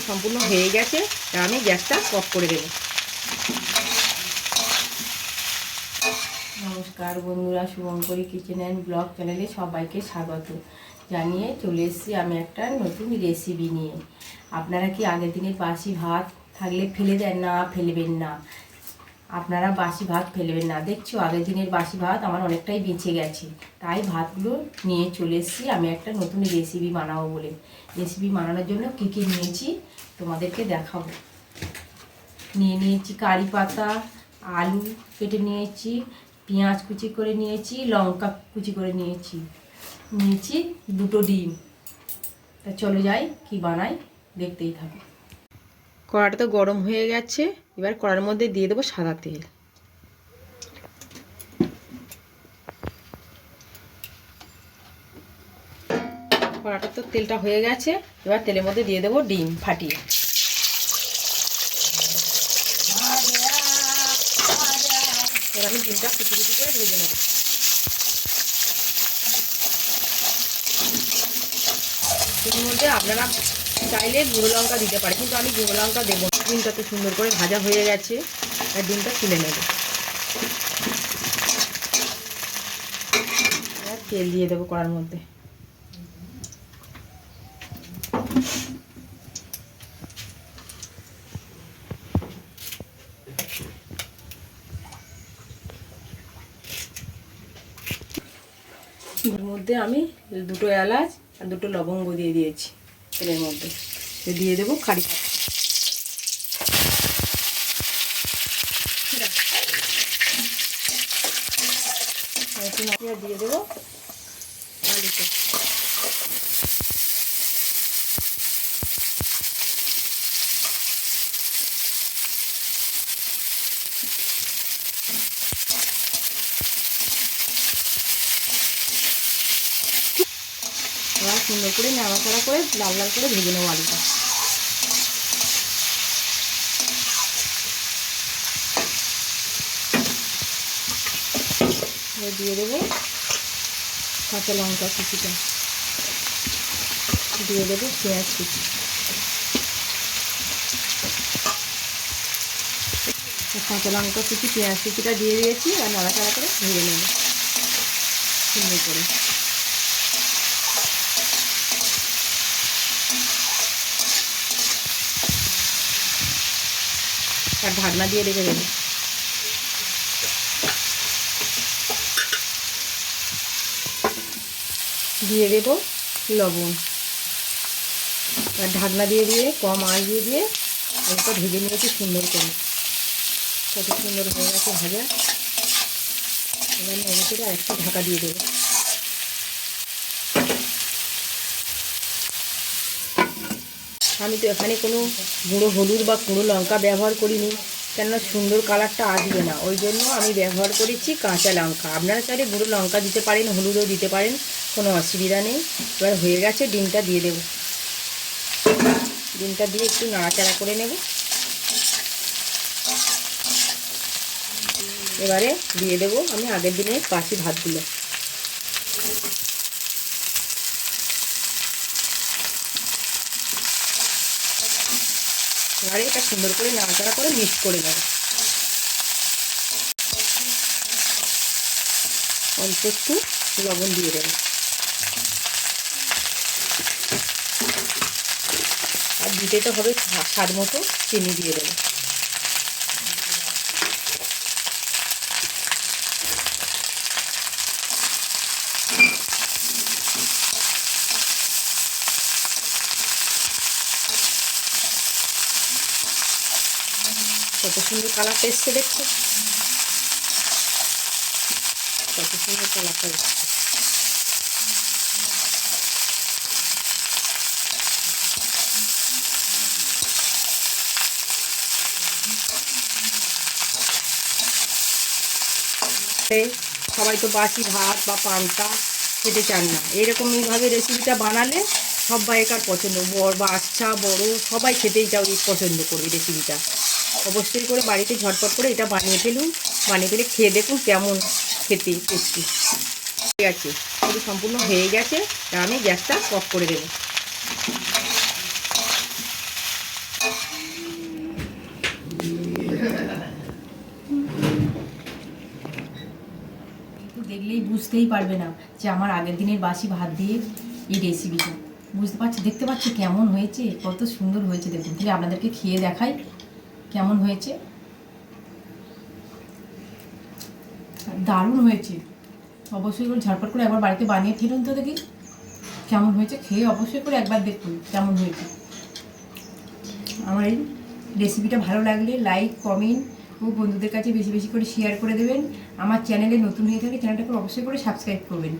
সম্পূর্ণ হয়ে গেছে। আমি গ্যাসটা অফ করে দেব। নমস্কার বন্ধুরা, শুভঙ্করী কিচেন অ্যান্ড ব্লগ চ্যানেলে সবাইকে স্বাগত জানিয়ে চলে এসেছি আমি একটা নতুন রেসিপি নিয়ে। আপনারা কি আগের দিনের বাসি ভাত থাকলে ফেলে দেন? না, ফেলবেন না। আপনারা বাসি ভাত ফেলবেন না। দেখছো আগের দিনের বাসি ভাত আমার অনেকটাই বেঁচে গেছে, তাই ভাতগুলো নিয়ে চলে এসেছি আমি একটা নতুন রেসিপি বানাবো বলে। রেসিপি বানানোর জন্য কী কী নিয়েছি তোমাদেরকে দেখাবো। নিয়েছি কারি পাতা, আলু কেটে নিয়েছি, পেঁয়াজ কুচি করে নিয়েছি, লঙ্কা কুচি করে নিয়েছি 2টো ডিম। তা চলে যাই কি বানাই, দেখতেই থাকো। কড়াটা তো গরম হয়ে গেছে, এবার কড়ার মধ্যে দিয়ে দেবো সাদা তেল। কড়াটা তো তেলটা হয়ে গেছে, এবার তেলের মধ্যে দিয়ে দেবো ডিম ফাটিয়ে। এবার আমি ডিমটা কুচি কুচি করে ভেজে নেব। এর মধ্যে আপনারা চাইলে গুঁড়ো লঙ্কা দিতে পারে, কিন্তু আমি গুঁড়ো লঙ্কা দেবো না। ডিমটা তো সুন্দর করে ভাজা হয়ে গেছে, আর ডিমটা তুলে নেব। এবার তেল দিয়ে দেবো কড়ার মধ্যে। এর মধ্যে আমি 2টো এলাচ আর 2টো লবঙ্গ দিয়ে দিয়েছি তেলের মধ্যে। দিয়ে দেবো কারি পাতা। দিয়ে দেবো আলুটা। এবার সুন্দর করে নাড়াচাড়া করে লাল লাল করে ভেজে নেবো আলুটা। দিয়ে দেবো কাঁচা লঙ্কা কুচিটা, দিয়ে দেবো পেঁয়াজ কুচি। কাঁচা লঙ্কা কুচি পেঁয়াজ কুচিটা দিয়ে দিয়েছি, আর নাড়াচাড়া করে ভেজে নেব সুন্দর করে। আর ঢাকনা দিয়ে রেখে দেবো। দিয়ে দেবো লবণ, আর ঢাকনা দিয়ে কম আঁচ দিয়ে হালকা ভেজে নিয়েছি সুন্দর করে। কত সুন্দর হয়ে গেছে ভাজা। এবার নেড়ে করে আরেকটু ঢাকা দিয়ে দেবো। আমি তো এখানে কোনো গুঁড়ো হলুদ বা গুঁড়ো লঙ্কা ব্যবহার করিনি, কেননা সুন্দর কালারটা আসবে না, ওই জন্য আমি ব্যবহার করেছি কাঁচা লঙ্কা। আপনারা চাইলে গুঁড়ো লঙ্কা দিতে পারেন, হলুদও দিতে পারেন, কোনো অসুবিধা নেই। এবার হয়ে গেছে, ডিমটা দিয়ে দেব। ডিমটা দিয়ে একটু নাড়াচাড়া করে নেব। এবারে দিয়ে দেবো আমি আগের দিনের বাসি ভাতগুলো। এবারে এটা সুন্দর করে নাড়াচাড়া করে মিক্স করে নেব। অল্প একটু লবণ দিয়ে দেবো, আর দিতে তো হবে স্বাদ মতো চিনি দিয়ে দেবো। কত সুন্দর কালারটা এসছে, দেখছো কত সুন্দর কালারটা এসছে। সবাই তো বাসি ভাত বা পান্তা খেতে চান না, এরকমইভাবে রেসিপিটা বানালে সবাইকার পছন্দ, বাচ্চা বড় সবাই খেতেই পছন্দ করবে রেসিপিটা। অবশ্যই করে বাড়িতে ঝটপট করে এটা বানিয়ে ফেলুন, বানিয়ে ফেলে খেয়ে দেখুন কেমন খেতে টেস্টি। ঠিক আছে, পুরো সম্পূর্ণ হয়ে গেছে, আমি গ্যাসটা অফ করে দেবো। দেখলেই বুঝতেই পারবে না যে আমার আগের দিনের বাসি ভাত দিয়ে এই রেসিপিটা। বুঝতে পারছি, দেখতে পাচ্ছি কেমন হয়েছে, কত সুন্দর হয়েছে। দেখুন, তাহলে আপনাদেরকে খেয়ে দেখাই কেমন হয়েছে। দারুণ হয়েছে। অবশ্যই করে ঝটপট করে একবার বাড়িতে বানিয়ে ফেলুন তো দেখি কেমন হয়েছে। খেয়ে অবশ্যই করে একবার দেখুন কেমন হয়েছে। আমার এই রেসিপিটা ভালো লাগলে লাইক, কমেন্ট ও বন্ধুদের কাছে বেশি বেশি করে শেয়ার করে দেবেন। আমার চ্যানেলে নতুন হয়ে থাকে চ্যানেলটাকে অবশ্যই করে সাবস্ক্রাইব করবেন।